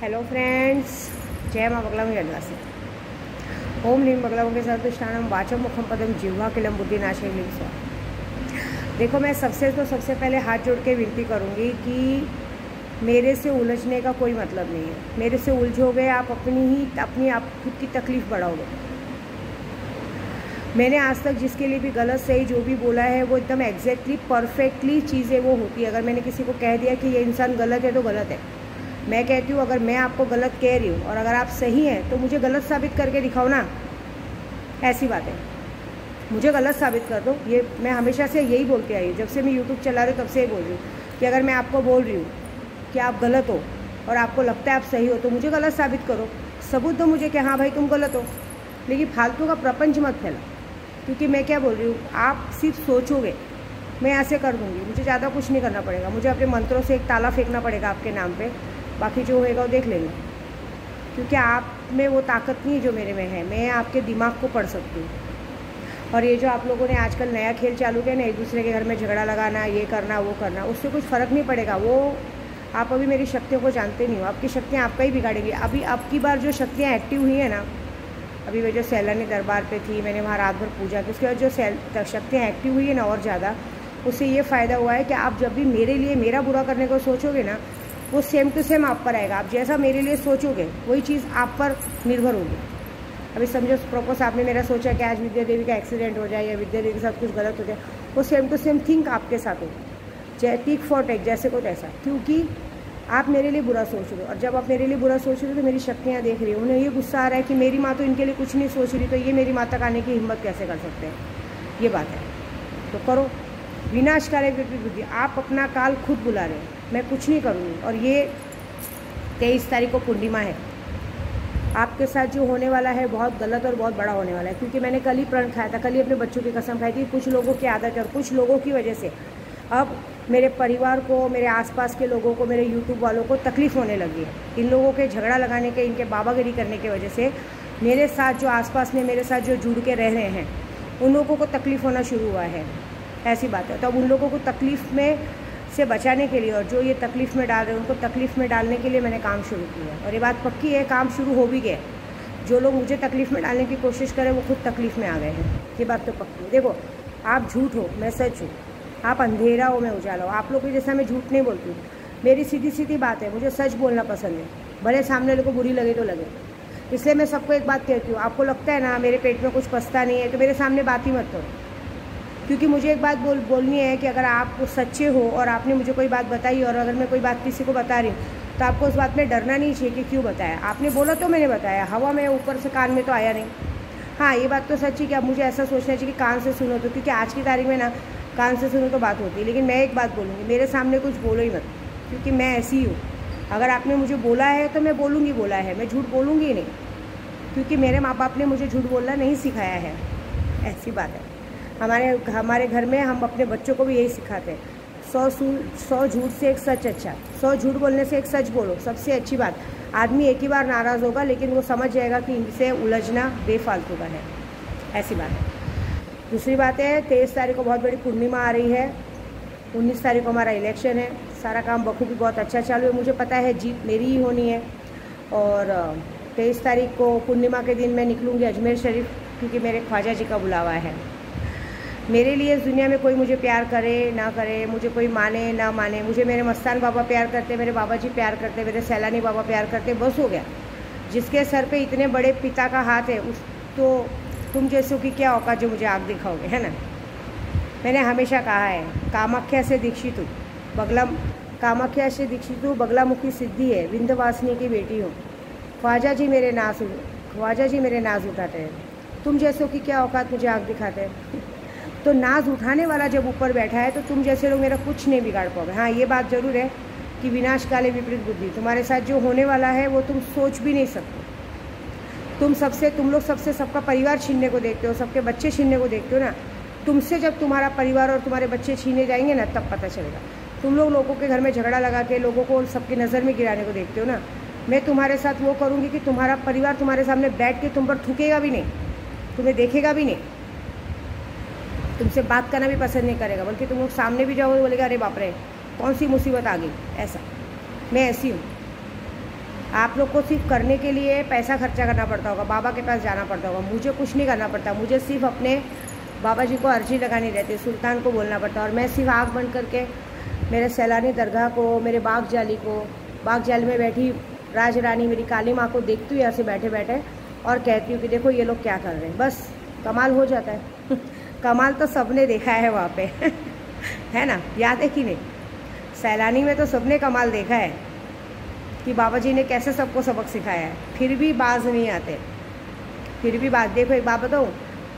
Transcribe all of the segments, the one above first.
Hello friends, जय माँ बगला में जन्वासी। ओम ह्रीं बगलाओं के सर्वधिष्ठानम वाचम मुखम पदम जिह्वा किलम बुद्धि नाशे लिंग स्व। देखो, मैं सबसे पहले हाथ जोड़ के विनती करूँगी कि मेरे से उलझने का कोई मतलब नहीं है। मेरे से उलझोगे आप अपनी आप खुद की तकलीफ़ बढ़ाओगे। मैंने आज तक जिसके लिए भी गलत सही जो भी बोला है वो एकदम एग्जैक्टली परफेक्टली चीज़ें वो होती है। अगर मैंने किसी को कह दिया कि ये इंसान गलत है तो गलत है। मैं कहती हूँ अगर मैं आपको गलत कह रही हूँ और अगर आप सही हैं तो मुझे गलत साबित करके दिखाओ ना। ऐसी बात है, मुझे गलत साबित कर दो। ये मैं हमेशा से यही बोलती आई हूँ, जब से मैं यूट्यूब चला रही हूँ तब से ही बोल रही हूँ कि अगर मैं आपको बोल रही हूँ कि आप गलत हो और आपको लगता है आप सही हो तो मुझे गलत साबित करो, सबूत दो मुझे कि हाँ भाई तुम गलत हो। लेकिन फालतू का प्रपंच मत फैला, क्योंकि मैं क्या बोल रही हूँ, आप सिर्फ सोचोगे मैं ऐसे कर दूँगी, मुझे ज़्यादा कुछ नहीं करना पड़ेगा। मुझे अपने मंत्रों से एक ताला फेंकना पड़ेगा आपके नाम पे, बाकी जो होएगा वो देख लेंगे। क्योंकि आप में वो ताकत नहीं है जो मेरे में है। मैं आपके दिमाग को पढ़ सकती हूँ। और ये जो आप लोगों ने आजकल नया खेल चालू किया ना, एक दूसरे के घर में झगड़ा लगाना, ये करना वो करना, उससे कुछ फ़र्क नहीं पड़ेगा। वो आप अभी मेरी शक्तियों को जानते नहीं हो। आपकी शक्तियाँ आपका ही बिगाड़ेंगी। अभी अब की बार जो शक्तियाँ एक्टिव हुई हैं ना, अभी मैं जो सैलानी दरबार पे थी, मैंने वहाँ रात भर पूजा की, उसके बाद जो शक्तियाँ एक्टिव हुई है ना और ज़्यादा, उससे ये फ़ायदा हुआ है कि आप जब भी मेरे लिए मेरा बुरा करने को सोचोगे ना, वो सेम टू सेम आप पर आएगा। आप जैसा मेरे लिए सोचोगे वही चीज़ आप पर निर्भर होगी। अभी समझो सपोज आपने मेरा सोचा कि आज विद्या देवी का एक्सीडेंट हो जाए या विद्या देवी के साथ कुछ गलत हो जाए, वो सेम टू सेम थिंक आपके साथ हो, चाहे टिक फॉर टेक, जैसे को तैसा, क्योंकि आप मेरे लिए बुरा सोच रहे हो। और जब आप मेरे लिए बुरा सोच रहे हो तो मेरी शक्तियाँ देख रही हो, उन्हें ये गुस्सा आ रहा है कि मेरी माँ तो इनके लिए कुछ नहीं सोच रही, तो ये मेरी माँ तक आने की हिम्मत कैसे कर सकते हैं। ये बात है, तो करो विनाशकारी बुद्धि। आप अपना काल खुद बुला रहे हो, मैं कुछ नहीं करूँगी। और ये 23 तारीख को पूर्णिमा है। आपके साथ जो होने वाला है बहुत गलत और बहुत बड़ा होने वाला है, क्योंकि मैंने कल ही प्रण खाया था, कल ही अपने बच्चों की कसम खाई थी। कुछ लोगों की आदत है और कुछ लोगों की वजह से अब मेरे परिवार को, मेरे आसपास के लोगों को, मेरे यूट्यूब वालों को तकलीफ़ होने लगी है। इन लोगों के झगड़ा लगाने के, इनके बाबागिरी करने की वजह से मेरे साथ जो आसपास में मेरे साथ जो जुड़ के रह रहे हैं उन लोगों को तकलीफ़ होना शुरू हुआ है। ऐसी बात है। तो अब उन लोगों को तकलीफ़ में से बचाने के लिए और जो ये तकलीफ़ में डाल रहे हैं उनको तकलीफ़ में डालने के लिए मैंने काम शुरू किया। और ये बात पक्की है, काम शुरू हो भी गया। जो लोग मुझे तकलीफ़ में डालने की कोशिश करें वो खुद तकलीफ़ में आ गए हैं। ये बात तो पक्की है। देखो, आप झूठ हो, मैं सच हूँ। आप अंधेरा हो, मैं उजाला हो। आप लोगों के जैसा मैं झूठ नहीं बोलती हूँ। मेरी सीधी सीधी बात है, मुझे सच बोलना पसंद है, भले सामने वाले को बुरी लगे तो लगे। इसलिए मैं सबको एक बात कहती हूँ, आपको लगता है ना मेरे पेट में कुछ पसता नहीं है तो मेरे सामने बात ही मत करो। क्योंकि मुझे एक बात बोलनी है कि अगर आप सच्चे हो और आपने मुझे कोई बात बताई और अगर मैं कोई बात किसी को बता रही हूँ तो आपको उस बात में डरना नहीं चाहिए कि क्यों बताया। आपने बोला तो मैंने बताया, हवा में ऊपर से कान में तो आया नहीं। हाँ, ये बात तो सच है कि अब मुझे ऐसा सोचना चाहिए कि कान से सुनो तो, क्योंकि आज की तारीख में ना कान से सुनो तो बात होती है। लेकिन मैं एक बात बोलूँगी, मेरे सामने कुछ बोलो ही मत, क्योंकि मैं ऐसी ही हूँ। अगर आपने मुझे बोला है तो मैं बोलूँगी बोला है, मैं झूठ बोलूँगी ही नहीं, क्योंकि मेरे माँ बाप ने मुझे झूठ बोलना नहीं सिखाया है। ऐसी बात है। हमारे घर में हम अपने बच्चों को भी यही सिखाते हैं, 100 झूठ से एक सच अच्छा, 100 झूठ बोलने से एक सच बोलो, सबसे अच्छी बात। आदमी एक ही बार नाराज़ होगा लेकिन वो समझ जाएगा कि इनसे उलझना बेफालतू का है। ऐसी बात है। दूसरी बात है, 23 तारीख को बहुत बड़ी पूर्णिमा आ रही है। 19 तारीख को हमारा इलेक्शन है। सारा काम बखूबी बहुत अच्छा चालू है। मुझे पता है जीत मेरी ही होनी है। और 23 तारीख को पूर्णिमा के दिन मैं निकलूँगी अजमेर शरीफ, क्योंकि मेरे ख्वाजा जी का बुलावा है। मेरे लिए इस दुनिया में कोई मुझे प्यार करे ना करे, मुझे कोई माने ना माने, मुझे मेरे मस्तान बाबा प्यार करते, मेरे बाबा जी प्यार करते, मेरे सैलानी बाबा प्यार करते, बस हो गया। जिसके सर पे इतने बड़े पिता का हाथ है उस तो तुम जैसों की क्या औकात जो मुझे आग दिखाओगे, है ना। मैंने हमेशा कहा है, कामाख्या से दीक्षित हूँ, कामाख्या से दीक्षित हूँ, बगलामुखी सिद्धि है, विंध्यवासिनी की बेटी हूँ। ख्वाजा जी मेरे नाज उठाते हैं, तुम जैसों की क्या औकात मुझे आग दिखाते हैं। तो नाज उठाने वाला जब ऊपर बैठा है तो तुम जैसे लोग मेरा कुछ नहीं बिगाड़ पाओगे। हाँ, ये बात ज़रूर है कि विनाश काले विपरीत बुद्धि, तुम्हारे साथ जो होने वाला है वो तुम सोच भी नहीं सकते। तुम लोग सबसे सबका परिवार छीनने को देखते हो, सबके बच्चे छीनने को देखते हो ना। तुमसे जब तुम्हारा परिवार और तुम्हारे बच्चे छीने जाएंगे ना तब पता चलेगा। तुम लोगों के घर में झगड़ा लगा के लोगों को सबकी नज़र में गिराने को देखते हो ना। मैं तुम्हारे साथ वो करूँगी कि तुम्हारा परिवार तुम्हारे सामने बैठ के तुम पर थूकेगा भी नहीं, तुम्हें देखेगा भी नहीं, तुमसे बात करना भी पसंद नहीं करेगा, बल्कि तुम लोग सामने भी जाओगे बोलेगा अरे बाप रे कौन सी मुसीबत आ गई। ऐसा मैं ऐसी हूँ। आप लोग को सिर्फ करने के लिए पैसा खर्चा करना पड़ता होगा, बाबा के पास जाना पड़ता होगा। मुझे कुछ नहीं करना पड़ता, मुझे सिर्फ अपने बाबा जी को अर्जी लगानी रहती, सुल्तान को बोलना पड़ता। और मैं सिर्फ आँख बंद करके मेरे सैलानी दरगाह को, मेरे बाग जाली को, बाग जाली में बैठी राज रानी मेरी काली माँ को देखती हूँ यहाँ से बैठे बैठे और कहती हूँ कि देखो ये लोग क्या कर रहे हैं, बस कमाल हो जाता है। कमाल तो सबने देखा है वहाँ पे है ना, याद है कि नहीं? सैलानी में तो सबने कमाल देखा है कि बाबा जी ने कैसे सबको सबक सिखाया है, फिर भी बाज नहीं आते, फिर भी बात। देखो एक बात बताऊँ,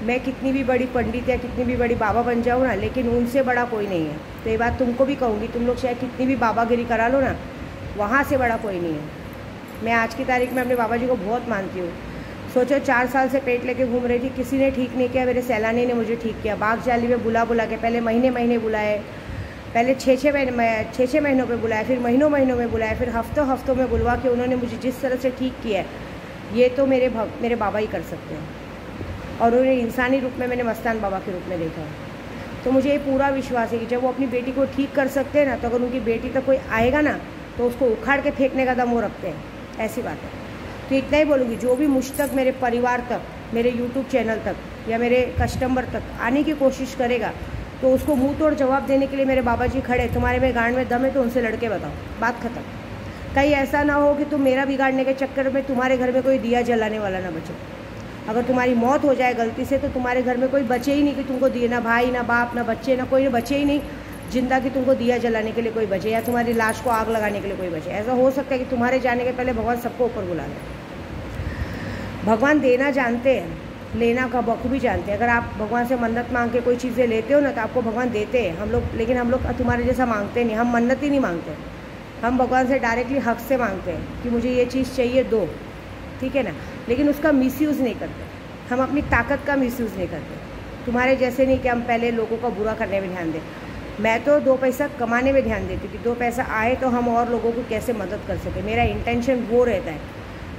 मैं कितनी भी बड़ी पंडित या कितनी भी बड़ी बाबा बन जाऊँ ना, लेकिन उनसे बड़ा कोई नहीं है। तो ये बात तुमको भी कहूँगी, तुम लोग चाहे कितनी भी बाबागिरी करा लो ना, वहाँ से बड़ा कोई नहीं है। मैं आज की तारीख में अपने बाबा जी को बहुत मानती हूँ। सोचो 4 साल से पेट लेके घूम रही थी, किसी ने ठीक नहीं किया, मेरे सैलानी ने मुझे ठीक किया। बाग जाली में बुला बुला के, पहले महीने महीने बुलाए, पहले 6-6 महीनों पे बुलाया, फिर महीनों महीनों में बुलाया, फिर हफ्तों हफ्तों में बुलवा के उन्होंने मुझे जिस तरह से ठीक किया है, ये तो मेरे बाबा ही कर सकते हैं। और उन्हें इंसानी रूप में मैंने मस्तान बाबा के रूप में देखा है। तो मुझे ये पूरा विश्वास है कि जब वो अपनी बेटी को ठीक कर सकते हैं ना, तो अगर उनकी बेटी तक कोई आएगा ना, तो उसको उखाड़ के फेंकने का दम वो रखते हैं। ऐसी बात है। तो इतना ही बोलूँगी, जो भी मुझ तक, मेरे परिवार तक, मेरे यूट्यूब चैनल तक या मेरे कस्टमर तक आने की कोशिश करेगा, तो उसको मुंह तोड़ जवाब देने के लिए मेरे बाबा जी खड़े। तुम्हारे में गांड में दम है तो उनसे लड़के बताओ, बात खत्म। कहीं ऐसा ना हो कि तुम मेरा बिगाड़ने के चक्कर में तुम्हारे घर में कोई दिया जलाने वाला ना बचे। अगर तुम्हारी मौत हो जाए गलती से, तो तुम्हारे घर में कोई बचे ही नहीं कि तुमको दिए, ना भाई ना बाप ना बच्चे, ना कोई बचे ही नहीं जिंदा कि तुमको दिया जलाने के लिए कोई बचे, या तुम्हारी लाश को आग लगाने के लिए कोई बचे। ऐसा हो सकता है कि तुम्हारे जाने के पहले भगवान सबको ऊपर बुला ले। भगवान देना जानते हैं, लेना का बखूबी जानते हैं। अगर आप भगवान से मन्नत मांग के कोई चीज़ें लेते हो ना, तो आपको भगवान देते हैं। हम लोग, लेकिन हम लोग तुम्हारे जैसा मांगते नहीं, हम मन्नत ही नहीं मांगते। हम भगवान से डायरेक्टली हक से मांगते हैं कि मुझे ये चीज़ चाहिए, दो, ठीक है ना। लेकिन उसका मिसयूज़ नहीं करते, हम अपनी ताकत का मिसयूज़ नहीं करते। तुम्हारे जैसे नहीं कि हम पहले लोगों का बुरा करने में ध्यान दें। मैं तो 2 पैसा कमाने में ध्यान देती थी, 2 पैसा आए तो हम और लोगों को कैसे मदद कर सके। मेरा इंटेंशन वो रहता है।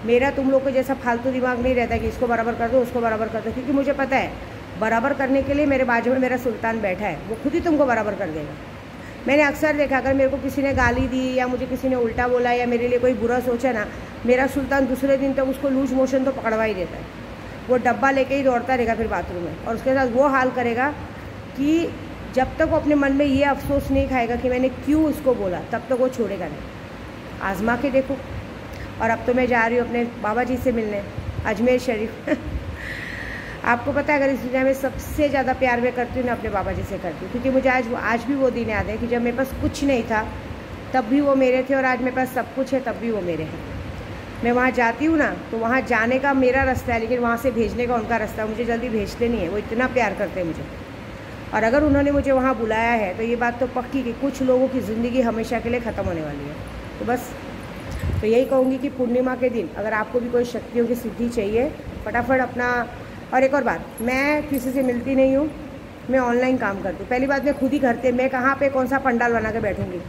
मेरा तुम लोग को जैसा फालतू दिमाग नहीं रहता कि इसको बराबर कर दो, उसको बराबर कर दो, क्योंकि मुझे पता है बराबर करने के लिए मेरे बाजू में मेरा सुल्तान बैठा है, वो खुद ही तुमको बराबर कर देगा। मैंने अक्सर देखा, अगर मेरे को किसी ने गाली दी या मुझे किसी ने उल्टा बोला या मेरे लिए कोई बुरा सोचा ना, मेरा सुल्तान दूसरे दिन तक उसको लूज मोशन तो पकड़वा ही देता है। वो डब्बा लेके ही दौड़ता रहेगा फिर बाथरूम में, और उसके साथ वो हाल करेगा कि जब तक वो अपने मन में ये अफसोस नहीं खाएगा कि मैंने क्यों उसको बोला, तब तक वो छोड़ेगा नहीं। आजमा के देखो। और अब तो मैं जा रही हूँ अपने बाबा जी से मिलने, अजमेर शरीफ। आपको पता है, अगर इस दुनिया में सबसे ज़्यादा प्यार मैं करती हूँ ना, अपने बाबा जी से करती हूँ, क्योंकि मुझे आज भी वो दिन याद है कि जब मेरे पास कुछ नहीं था तब भी वो मेरे थे, और आज मेरे पास सब कुछ है तब भी वो मेरे हैं। मैं वहाँ जाती हूँ ना, तो वहाँ जाने का मेरा रास्ता है, लेकिन वहाँ से भेजने का उनका रास्ता है। मुझे जल्दी भेजते नहीं है, वो इतना प्यार करते हैं मुझे। और अगर उन्होंने मुझे वहाँ बुलाया है, तो ये बात तो पक्की कि कुछ लोगों की ज़िंदगी हमेशा के लिए ख़त्म होने वाली है। तो बस तो यही कहूँगी कि पूर्णिमा के दिन अगर आपको भी कोई शक्तियों की सिद्धि चाहिए, फटाफट अपना। और एक और बात, मैं किसी से मिलती नहीं हूँ, मैं ऑनलाइन काम करती हूँ। पहली बात, मैं खुद ही करते, मैं कहाँ पे कौन सा पंडाल बना के बैठूँगी।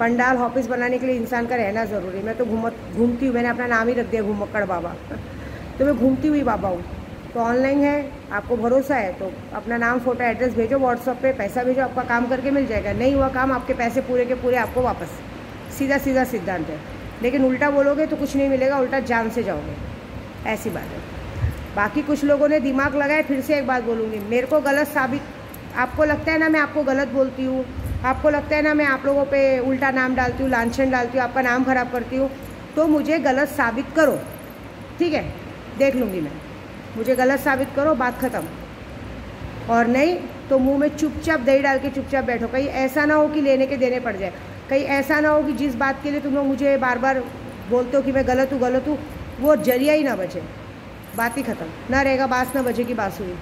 पंडाल ऑफिस बनाने के लिए इंसान का रहना ज़रूरी। मैं तो घूमती हूँ, मैंने अपना नाम ही रख दिया घूमक्कड़ बाबा। तो मैं घूमती हुई बाबा हूँ। तो ऑनलाइन है, आपको भरोसा है तो अपना नाम, फ़ोटो, एड्रेस भेजो व्हाट्सअप पे, पैसा भेजो, आपका काम करके मिल जाएगा। नहीं हुआ काम, आपके पैसे पूरे के पूरे आपको वापस। सीधा सीधा सिद्धांत है। लेकिन उल्टा बोलोगे तो कुछ नहीं मिलेगा, उल्टा जान से जाओगे, ऐसी बात है। बाकी कुछ लोगों ने दिमाग लगाया, फिर से एक बात बोलूँगी, मेरे को गलत साबित, आपको लगता है ना मैं आपको गलत बोलती हूँ, आपको लगता है ना मैं आप लोगों पे उल्टा नाम डालती हूँ, लांछन डालती हूँ, आपका नाम खराब करती हूँ, तो मुझे गलत साबित करो, ठीक है, देख लूँगी मैं। मुझे गलत साबित करो, बात ख़त्म। और नहीं तो मुंह में चुपचाप दही डाल के चुपचाप बैठो। कहीं ऐसा ना हो कि लेने के देने पड़ जाए। कहीं ऐसा ना हो कि जिस बात के लिए तुम लोग मुझे बार बार बोलते हो कि मैं गलत हूँ, वो जरिया ही ना बचे, बात ही ख़त्म। ना रहेगा बाँस, ना बचेगी बाँसुरी।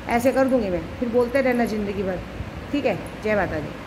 ऐसे कर दूँगी मैं, फिर बोलते रहना ज़िंदगी भर, ठीक है। जय माता दी।